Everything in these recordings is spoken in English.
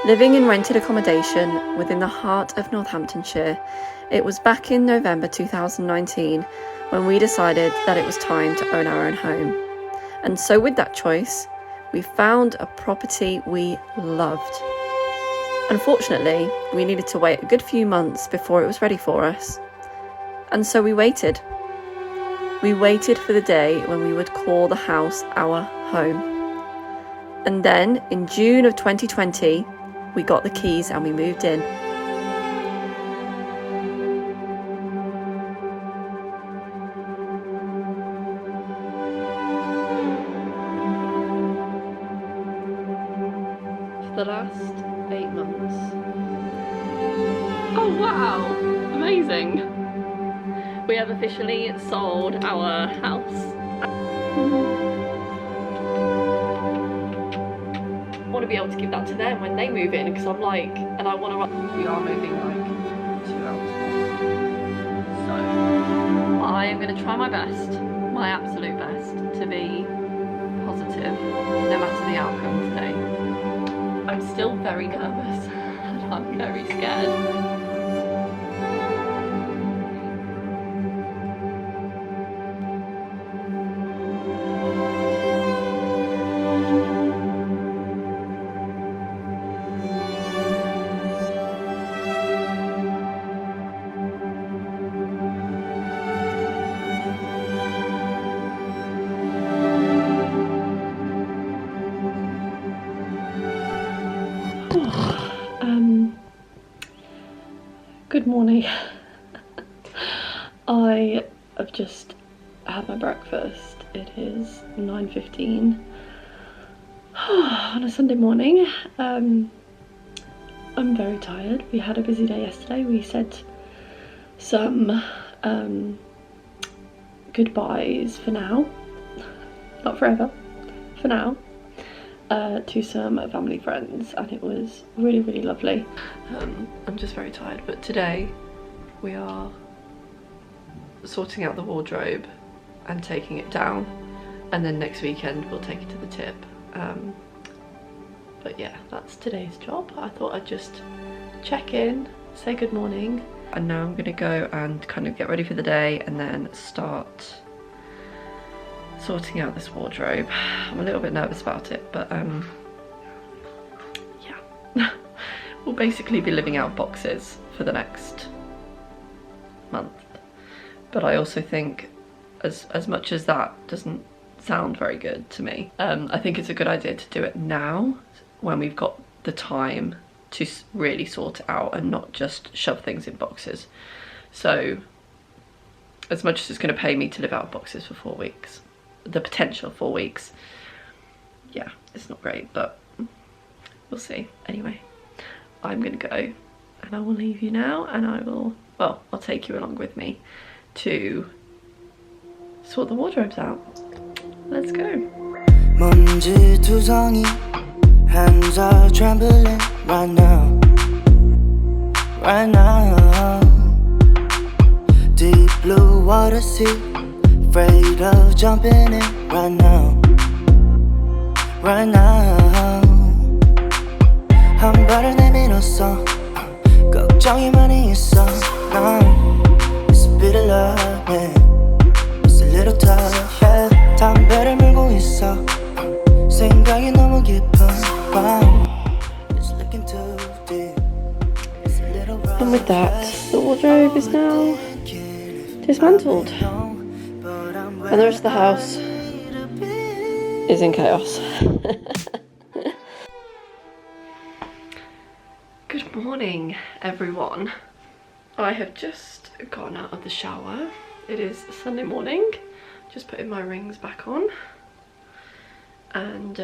Living in rented accommodation within the heart of Northamptonshire, it was back in November 2019 when we decided that it was time to own our own home. And so with that choice, we found a property we loved. Unfortunately, we needed to wait a good few months before it was ready for us. And so we waited. We waited for the day when we would call the house our home. And then in June of 2020, we got the keys and we moved in. For the last 8 months. Oh wow, amazing. We have officially sold our house. I want to be able to give that to them when they move in, because I'm like, and I want to. We are moving like 2 hours. So I am going to try my best, my absolute best, to be positive no matter the outcome today. I'm still very nervous and I'm very scared. Good morning. I have just had my breakfast. It is 9:15 on a Sunday morning. I'm very tired. We had a busy day yesterday. We said some goodbyes for now, not forever, for now, to some family friends, and it was really, really lovely. I'm just very tired, but today we are sorting out the wardrobe and taking it down, and then next weekend we'll take it to the tip. But yeah, that's today's job. I thought I'd just check in, say good morning, and now I'm gonna go and kind of get ready for the day and then start sorting out this wardrobe. I'm a little bit nervous about it, but yeah. We'll basically be living out boxes for the next month. But I also think, as much as that doesn't sound very good to me, I think it's a good idea to do it now when we've got the time to really sort it out and not just shove things in boxes. So as much as it's going to pay me to live out boxes for 4 weeks, the potential 4 weeks, yeah, it's not great, but we'll see. Anyway, I'm gonna go and I will leave you now, and I'll take you along with me to sort the wardrobes out. Let's go. Hands are trembling right now, right now. Deep blue water sea, afraid of jumping in right now, right now. 한 발을 내밀었어, 걱정이 많이 있어. It's a bit of love, yeah. It's a little tough, yeah. 담배를 물고 있어, 생각이 너무 깊은 밤. It's looking too deep. And with that, the wardrobe is now dismantled, and the rest of the house is in chaos. Good morning, everyone. I have just gotten out of the shower. It is Sunday morning. Just putting my rings back on, and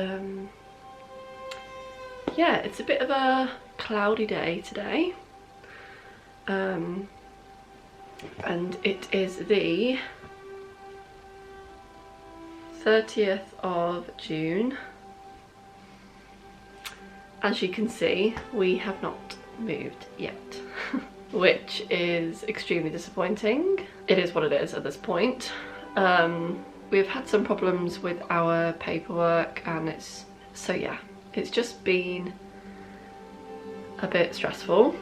yeah, it's a bit of a cloudy day today, and it is the 30th of June. As you can see, we have not moved yet, which is extremely disappointing. It is what it is at this point. We've had some problems with our paperwork, and it's just been a bit stressful.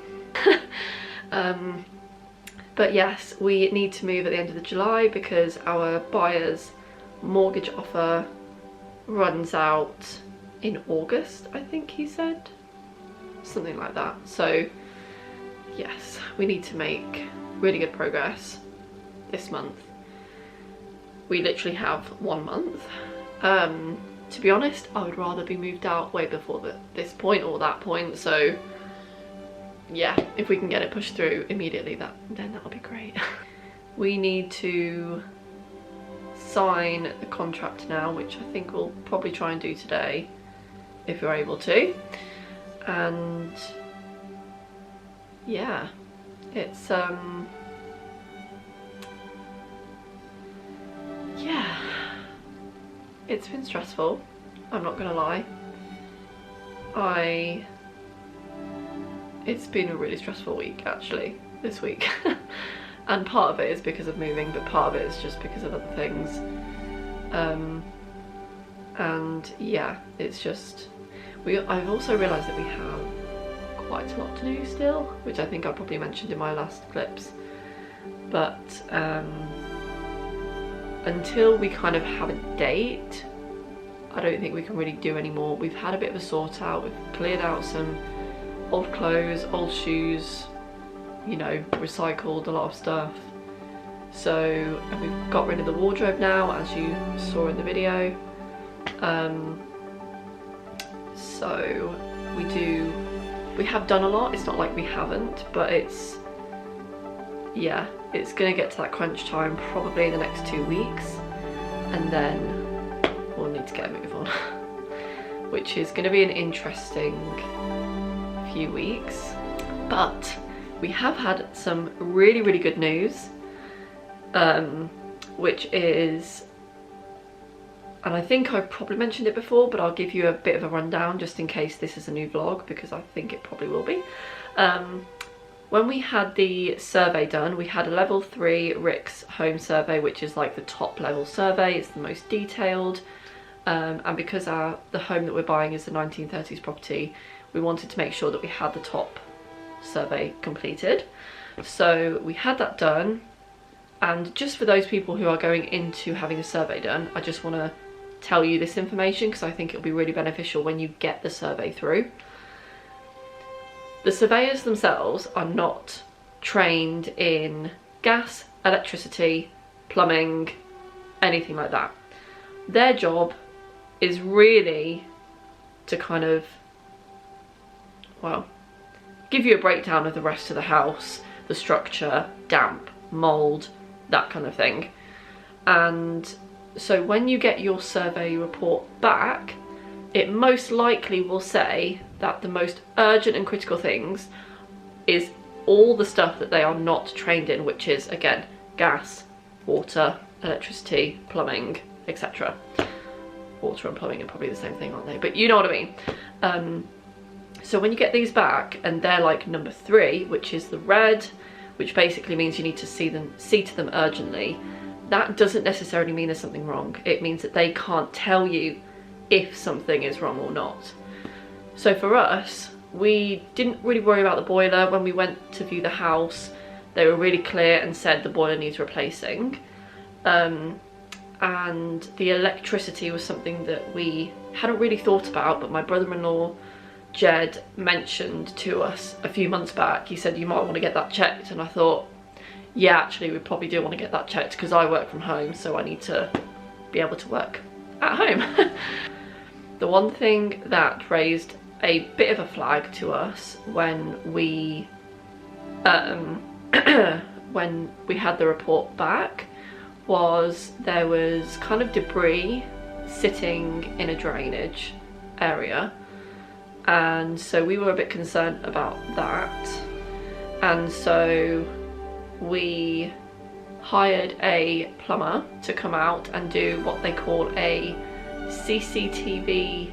But yes, we need to move at the end of July because our buyer's mortgage offer runs out in August, I think he said. Something like that. So yes, we need to make really good progress this month. We literally have 1 month. To be honest, I would rather be moved out way before this point or that point, so yeah, if we can get it pushed through immediately, then that'll be great. We need to sign the contract now, which I think we'll probably try and do today if we're able to. And yeah, it's yeah, it's been stressful, I'm not gonna lie. It's been a really stressful week actually, this week. And part of it is because of moving, but part of it is just because of other things. And yeah, it's just, I've also realised that we have quite a lot to do still, which I think I probably mentioned in my last clips. But until we kind of have a date, I don't think we can really do any more. We've had a bit of a sort out, we've cleared out some old clothes, old shoes, you know, recycled a lot of stuff. So, and we've got rid of the wardrobe now, as you saw in the video. So we have done a lot. It's not like we haven't, but it's, yeah, it's gonna get to that crunch time probably in the next 2 weeks, and then we'll need to get a move on, which is gonna be an interesting few weeks. But we have had some really, really good news, which is, and I think I've probably mentioned it before, but I'll give you a bit of a rundown just in case this is a new vlog, because I think it probably will be. When we had the survey done, we had a level 3 RICS home survey, which is like the top level survey, it's the most detailed, and because the home that we're buying is the 1930s property, we wanted to make sure that we had the top survey completed. So we had that done, and just for those people who are going into having a survey done, I just want to tell you this information because I think it'll be really beneficial when you get the survey through. The surveyors themselves are not trained in gas, electricity, plumbing, anything like that. Their job is really to kind of, well, give you a breakdown of the rest of the house, the structure, damp, mould, that kind of thing. And so when you get your survey report back, it most likely will say that the most urgent and critical things is all the stuff that they are not trained in, which is, again, gas, water, electricity, plumbing, etc. Water and plumbing are probably the same thing, aren't they? But you know what I mean. So when you get these back and they're like number 3, which is the red, which basically means you need to see to them urgently, that doesn't necessarily mean there's something wrong. It means that they can't tell you if something is wrong or not. So for us, we didn't really worry about the boiler. When we went to view the house, they were really clear and said the boiler needs replacing. And the electricity was something that we hadn't really thought about, but my brother-in-law Jed mentioned to us a few months back. He said, you might want to get that checked, and I thought, yeah, actually we probably do want to get that checked because I work from home, so I need to be able to work at home. The one thing that raised a bit of a flag to us when we when we had the report back was there was kind of debris sitting in a drainage area, and so we were a bit concerned about that, and so we hired a plumber to come out and do what they call a CCTV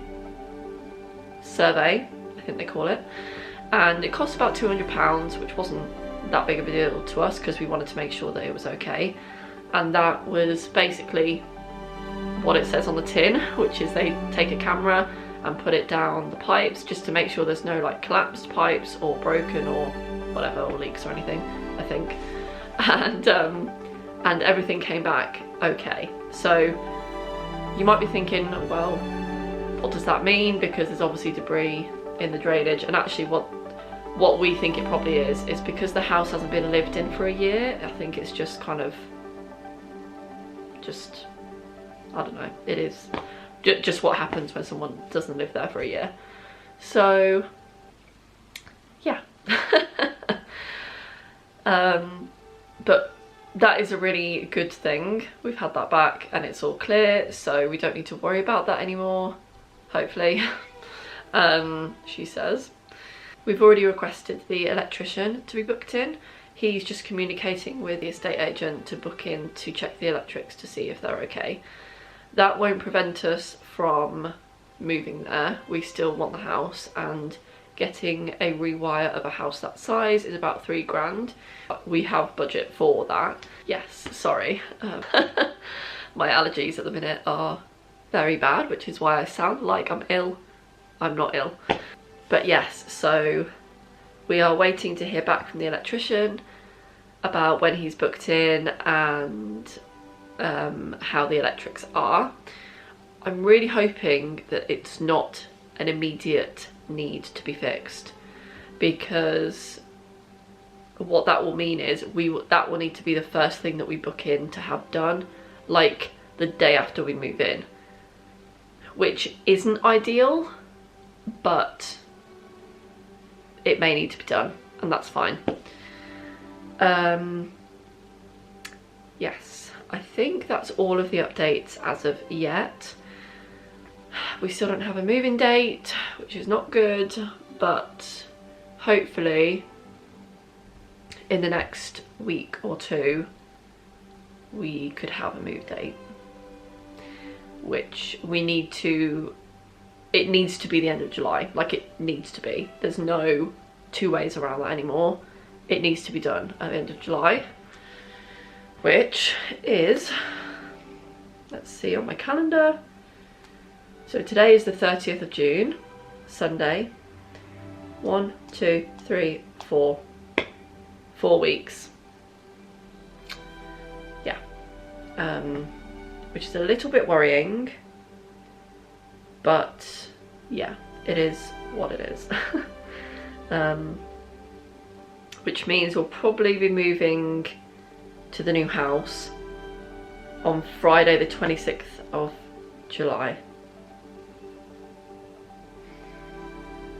survey, I think they call it, and it cost about £200, which wasn't that big of a deal to us because we wanted to make sure that it was okay. And that was basically what it says on the tin, which is they take a camera and put it down the pipes just to make sure there's no like collapsed pipes or broken or whatever, or leaks or anything, I think. And everything came back okay. So you might be thinking, well, what does that mean? Because there's obviously debris in the drainage, and actually what we think it probably is because the house hasn't been lived in for a year. I think it's just kind of I don't know, it is just what happens when someone doesn't live there for a year. So yeah. But that is a really good thing. We've had that back and it's all clear, so we don't need to worry about that anymore, hopefully. She says. We've already requested the electrician to be booked in. He's just communicating with the estate agent to book in to check the electrics to see if they're okay. That won't prevent us from moving there. We still want the house, and getting a rewire of a house that size is about £3,000. We have budget for that. Yes, sorry. My allergies at the minute are very bad, which is why I sound like I'm ill. I'm not ill. But yes, so we are waiting to hear back from the electrician about when he's booked in and how the electrics are. I'm really hoping that it's not an immediate need to be fixed, because what that will mean is that will need to be the first thing that we book in to have done, like the day after we move in, which isn't ideal, but it may need to be done, and that's fine. Yes, I think that's all of the updates as of yet. We still don't have a moving date, which is not good, but hopefully in the next week or two we could have a move date, which it needs to be the end of July. Like, it needs to be. There's no two ways around that anymore. It needs to be done at the end of July, which is, let's see on my calendar. So today is the 30th of June, Sunday. 1, 2, 3, 4. 4 weeks. Yeah. Which is a little bit worrying, but yeah, it is what it is. Which means we'll probably be moving to the new house on Friday the 26th of July,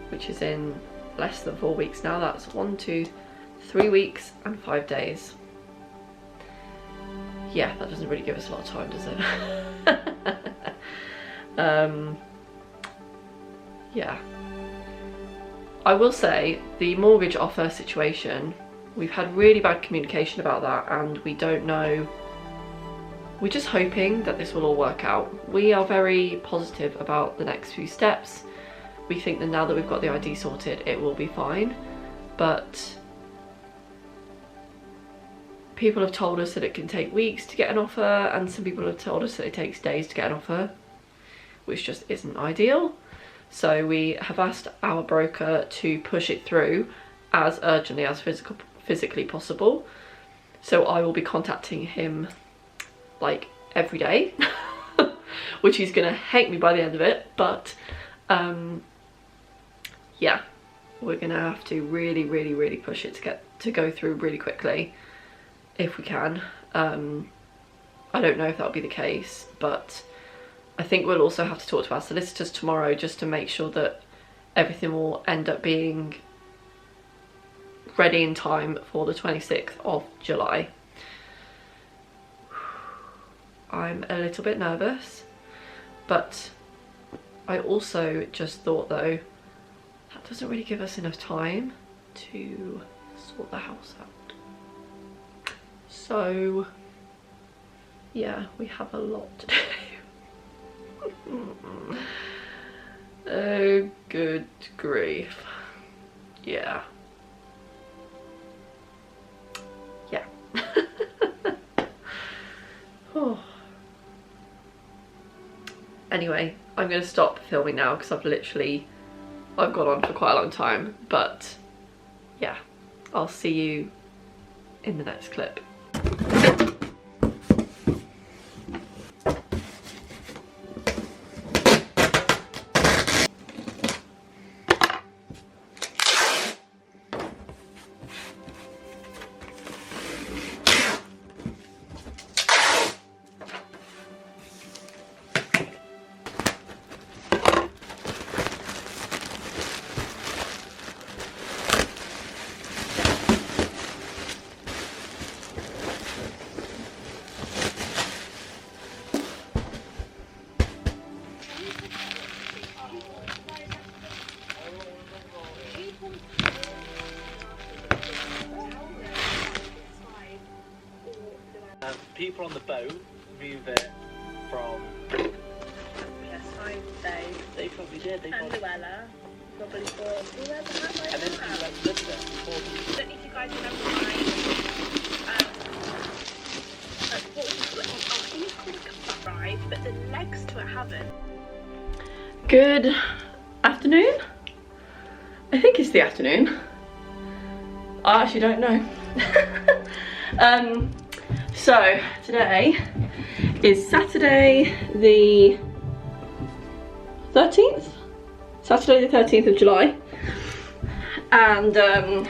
which is in less than 4 weeks now. That's 1, 2, 3 weeks and 5 days. Yeah, that doesn't really give us a lot of time, does it? Yeah. I will say, the mortgage offer situation, we've had really bad communication about that, and we don't know. We're just hoping that this will all work out. We are very positive about the next few steps. We think that now that we've got the ID sorted, it will be fine. But people have told us that it can take weeks to get an offer, and some people have told us that it takes days to get an offer, which just isn't ideal. So we have asked our broker to push it through as urgently as physically possible. So I will be contacting him like every day, which he's gonna hate me by the end of it, but yeah, we're gonna have to really push it to go through really quickly if we can. I don't know if that'll be the case, but I think we'll also have to talk to our solicitors tomorrow just to make sure that everything will end up being ready in time for the 26th of July. I'm a little bit nervous, but I also just thought though, that doesn't really give us enough time to sort the house out. So yeah, we have a lot to do. Oh, good grief. Yeah. Yeah. Oh. Anyway, I'm going to stop filming now because I've gone on for quite a long time. But yeah, I'll see you in the next clip. People on the boat move it from. Yes, I say. They probably did. They And probably. Luella probably thought, whoever has And then I she lived there before. I don't know if you guys remember what was it? I think it's called a cup ride, but the legs to it haven't. Good afternoon? I think it's the afternoon. I actually don't know. So today is Saturday the 13th? Saturday the 13th of July. And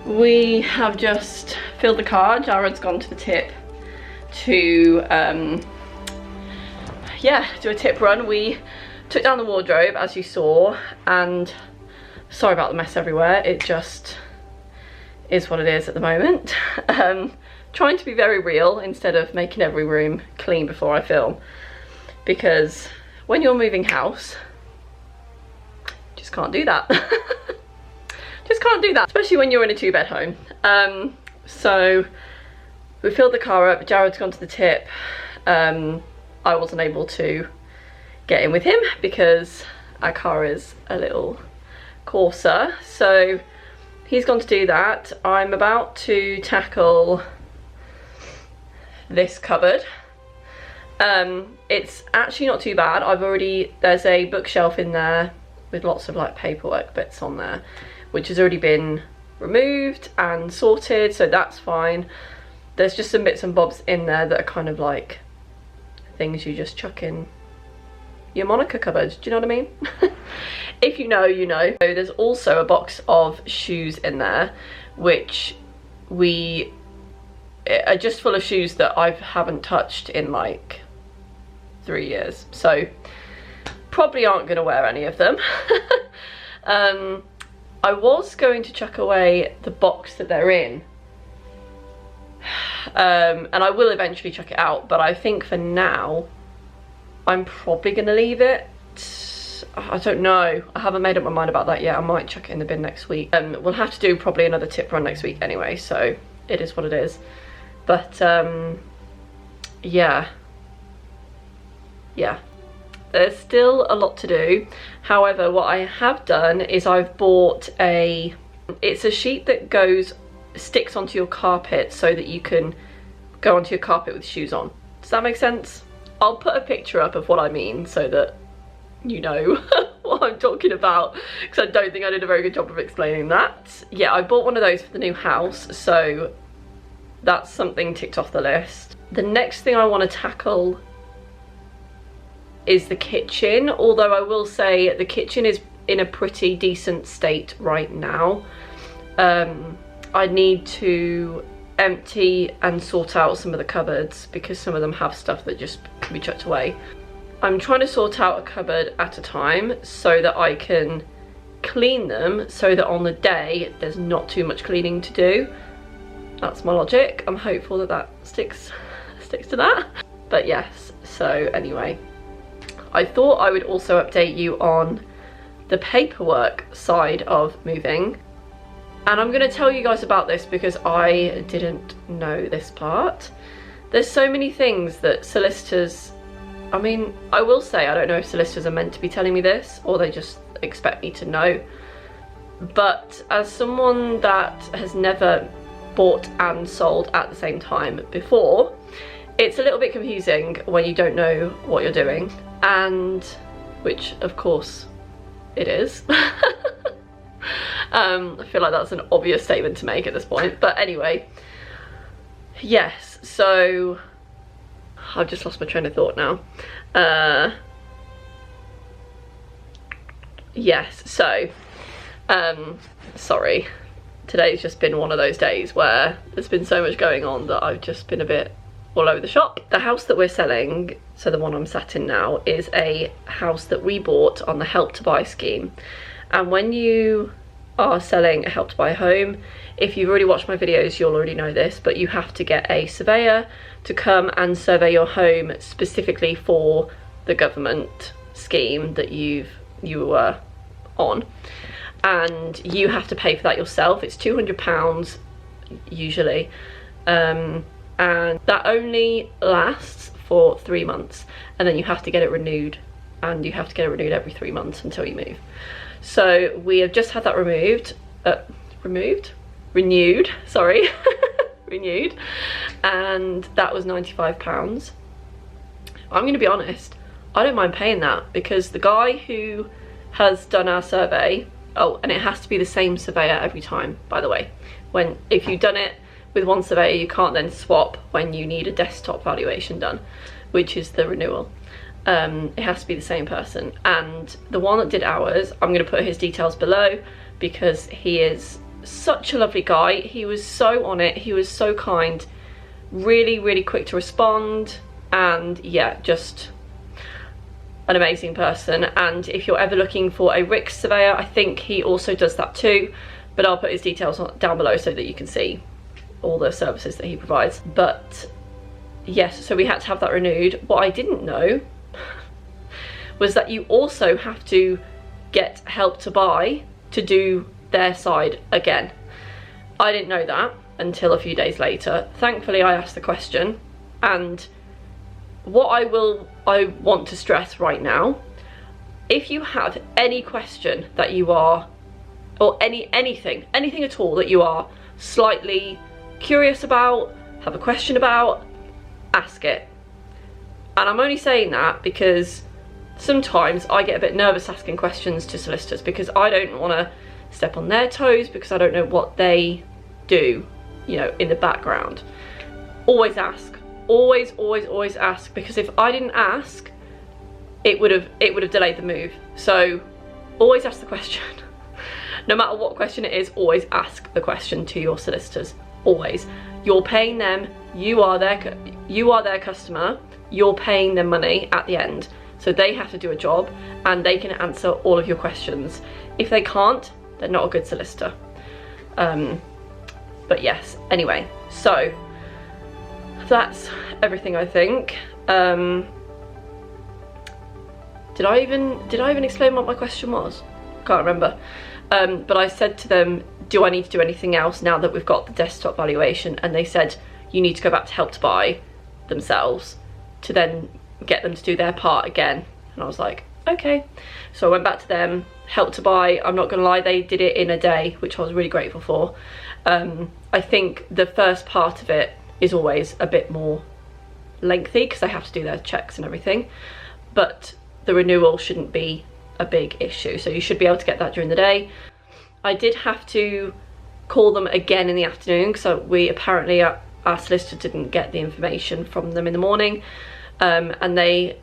we have just filled the car. Jared's gone to the tip to yeah, do a tip run. We took down the wardrobe as you saw, and sorry about the mess everywhere, it just is what it is at the moment. Trying to be very real instead of making every room clean before I film, because when you're moving house, just can't do that. Just can't do that, especially when you're in a 2-bed home. So we filled the car up. Jared's gone to the tip. I wasn't able to get in with him because our car is a little coarser, so he's gone to do that. I'm about to tackle this cupboard. It's actually not too bad. There's a bookshelf in there with lots of like paperwork bits on there, which has already been removed and sorted, so that's fine. There's just some bits and bobs in there that are kind of like things you just chuck in your Monica cupboard, do you know what I mean? If you know, you know. So there's also a box of shoes in there, which are just full of shoes that I haven't touched in like 3 years, so probably aren't going to wear any of them. I was going to chuck away the box that they're in, and I will eventually chuck it out, but I think for now I'm probably going to leave it. I don't know, I haven't made up my mind about that yet. I might chuck it in the bin next week. We'll have to do probably another tip run next week anyway, so it is what it is. But yeah, there's still a lot to do. However, what I have done is I've bought it's a sheet that sticks onto your carpet so that you can go onto your carpet with shoes on. Does that make sense? I'll put a picture up of what I mean so that you know what I'm talking about, because I don't think I did a very good job of explaining that. Yeah, I bought one of those for the new house, so that's something ticked off the list. The next thing I want to tackle is the kitchen, although I will say the kitchen is in a pretty decent state right now. I need to empty and sort out some of the cupboards because some of them have stuff that just can be chucked away. I'm trying to sort out a cupboard at a time so that I can clean them, so that on the day there's not too much cleaning to do. That's my logic. I'm hopeful that that sticks to that. But yes, so anyway, I thought I would also update you on the paperwork side of moving. And I'm going to tell you guys about this because I didn't know this part. There's so many things that solicitors, I mean, I will say I don't know if solicitors are meant to be telling me this or they just expect me to know. But as someone that has never bought and sold at the same time before, it's a little bit confusing when you don't know what you're doing. and which of course it is. I feel like that's an obvious statement to make at this point, but anyway, yes, so I've just lost my train of thought now. Yes, so sorry, today's just been one of those days where there's been so much going on that I've just been a bit all over the shop. The house that we're selling, so the one I'm sat in now, is a house that we bought on the Help to Buy scheme. And when you are selling a Help to Buy home, if you've already watched my videos, you'll already know this, but you have to get a surveyor to come and survey your home specifically for the government scheme that you were on, and you have to pay for that yourself. It's £200 usually, and that only lasts for 3 months, and then you have to get it renewed, and you have to get it renewed every 3 months until you move. So we have just had that renewed, sorry, renewed, and that was £95. I'm going to be honest, I don't mind paying that, because the guy who has done our survey, oh, and it has to be the same surveyor every time, by the way. If you've done it with one surveyor, you can't then swap when you need a desktop valuation done, which is the renewal. It has to be the same person. And the one that did ours, I'm going to put his details below, because he is such a lovely guy. He was so on it, he was so kind, really, really quick to respond, and yeah, just an amazing person. And if you're ever looking for a RICS surveyor, I think he also does that too, but I'll put his details down below so that you can see all the services that he provides. But yes, so we had to have that renewed. What I didn't know was that you also have to get Help to Buy to do their side again. I didn't know that until a few days later. Thankfully I asked the question, and what I want to stress right now, if you have any question that you are, or anything at all that you are slightly curious about, have a question about, ask it. And I'm only saying that because sometimes I get a bit nervous asking questions to solicitors, because I don't want to step on their toes, because I don't know what they do, you know, in the background. Always ask. Always ask, because if I didn't ask, it would have delayed the move. So always ask the question. No matter what question it is, always ask the question to your solicitors. Always. You're paying them, you are their customer, you're paying them money at the end. So they have to do a job, and they can answer all of your questions. If they can't, they're not a good solicitor. But yes, anyway, so that's everything, I think. Did I even explain what my question was? Can't remember. But I said to them, do I need to do anything else now that we've got the desktop valuation? And they said, you need to go back to Help to Buy themselves to then get them to do their part again. And I was like, okay. So I went back to them, Help to Buy. I'm not gonna lie, they did it in a day, which I was really grateful for. I think the first part of it is always a bit more lengthy, because they have to do their checks and everything, but the renewal shouldn't be a big issue, so you should be able to get that during the day. I did have to call them again in the afternoon, because we apparently, our solicitor didn't get the information from them in the morning, and the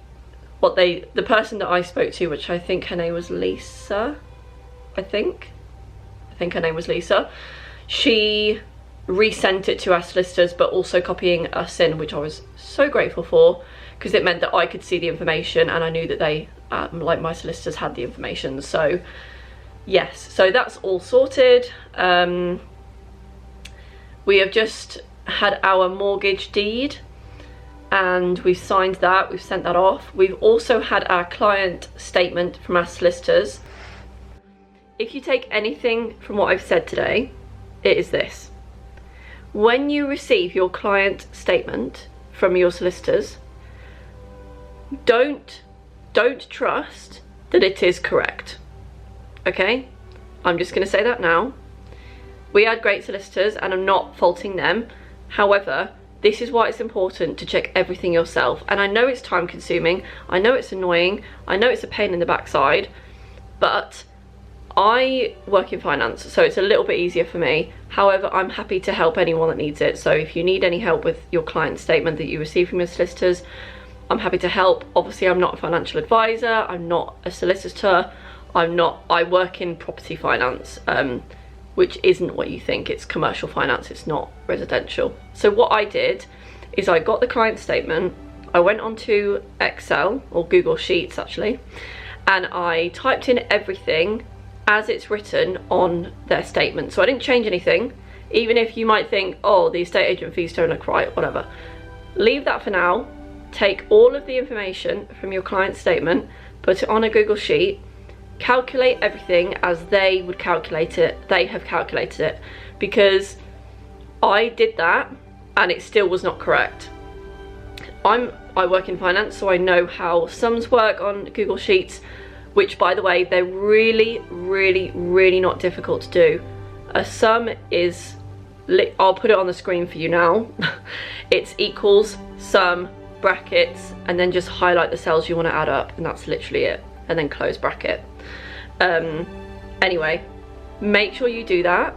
person that I spoke to, which I think her name was Lisa, I think her name was Lisa, she resent it to our solicitors, but also copying us in, which I was so grateful for, because it meant that I could see the information, and I knew that they, like my solicitors, had the information. So yes, so that's all sorted. We have just had our mortgage deed, and we've signed that, we've sent that off. We've also had our client statement from our solicitors. If you take anything from what I've said today, it is this: when you receive your client statement from your solicitors, don't trust that it is correct. Okay, I'm just going to say that now. We had great solicitors, and I'm not faulting them. However, This is why it's important to check everything yourself. And I know it's time consuming, I know it's annoying, I know it's a pain in the backside, but I work in finance, so it's a little bit easier for me. However, I'm happy to help anyone that needs it. So if you need any help with your client statement that you receive from your solicitors, I'm happy to help. Obviously, I'm not a financial advisor, I'm not a solicitor, I work in property finance, which isn't what you think. It's commercial finance, it's not residential. So what I did is I got the client statement, I went onto Excel, or Google Sheets actually, and I typed in everything as it's written on their statement. So I didn't change anything, even if you might think, oh, the estate agent fees don't look right, whatever. Leave that for now. Take all of the information from your client statement, put it on a Google Sheet, calculate everything as they would calculate it, they have calculated it, because I did that and it still was not correct. I work in finance, so I know how sums work on Google Sheets, which, by the way, they're really, really, really not difficult to do. A sum is, I'll put it on the screen for you now. It's equals, sum, brackets, and then just highlight the cells you want to add up, and that's literally it, and then close bracket. Anyway, make sure you do that.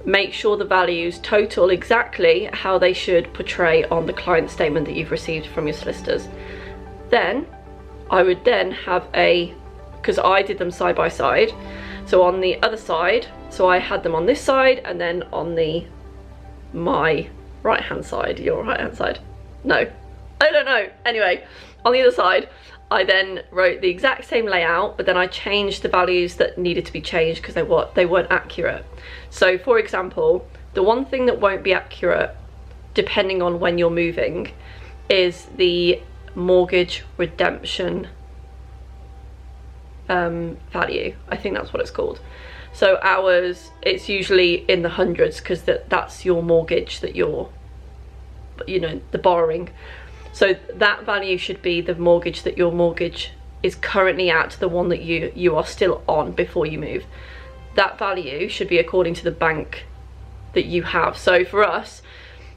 Make sure the values total exactly how they should portray on the client statement that you've received from your solicitors. Then I would then have because I did them side by side, so on the other side, so I had them on this side, and then on my right hand side, your right hand side, no, I don't know, anyway, on the other side I then wrote the exact same layout, but then I changed the values that needed to be changed because they weren't accurate. So for example, the one thing that won't be accurate depending on when you're moving is the mortgage redemption value. I think that's what it's called. So ours, it's usually in the hundreds because that's your mortgage that you're, the borrowing. So that value should be the mortgage that your mortgage is currently at, the one that you are still on before you move. That value should be according to the bank that you have. So for us,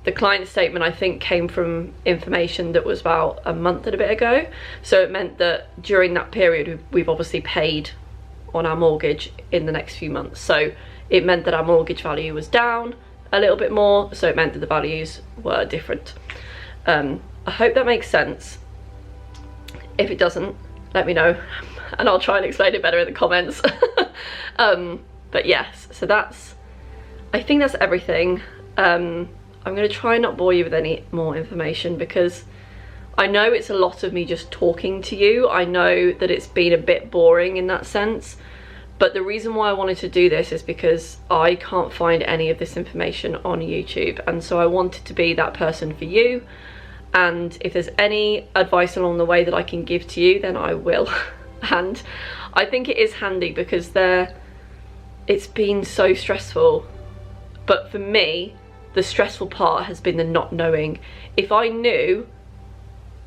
the client statement, I think, came from information that was about a month and a bit ago. So it meant that during that period, we've obviously paid on our mortgage in the next few months. So it meant that our mortgage value was down a little bit more. So it meant that the values were different. I hope that makes sense. If it doesn't, let me know and I'll try and explain it better in the comments. But yes, so I think that's everything. I'm going to try not bore you with any more information because I know it's a lot of me just talking to you. I know that it's been a bit boring in that sense, but the reason why I wanted to do this is because I can't find any of this information on YouTube, and so I wanted to be that person for you. And if there's any advice along the way that I can give to you, then I will. And I think it is handy because it's been so stressful. But for me, the stressful part has been the not knowing. If I knew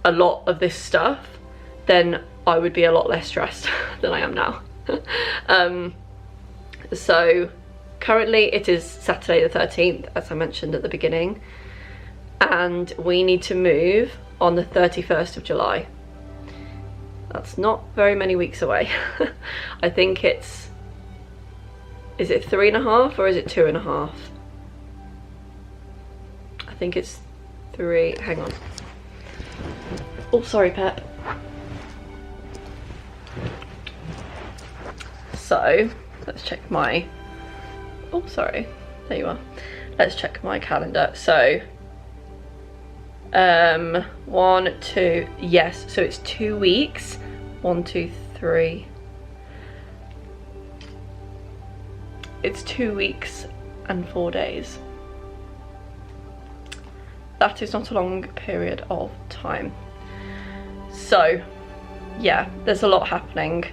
a lot of this stuff, then I would be a lot less stressed than I am now. So currently it is Saturday the 13th, as I mentioned at the beginning. And we need to move on the 31st of July. That's not very many weeks away. I think is it 3.5 or is it 2.5? I think it's 3, hang on. Oh, sorry, Pep. So, let's check oh, sorry, there you are. Let's check my calendar. So, 1, 2, yes, so it's 2 weeks. 1, 2, 3. It's 2 weeks and 4 days. That is not a long period of time. So yeah, there's a lot happening.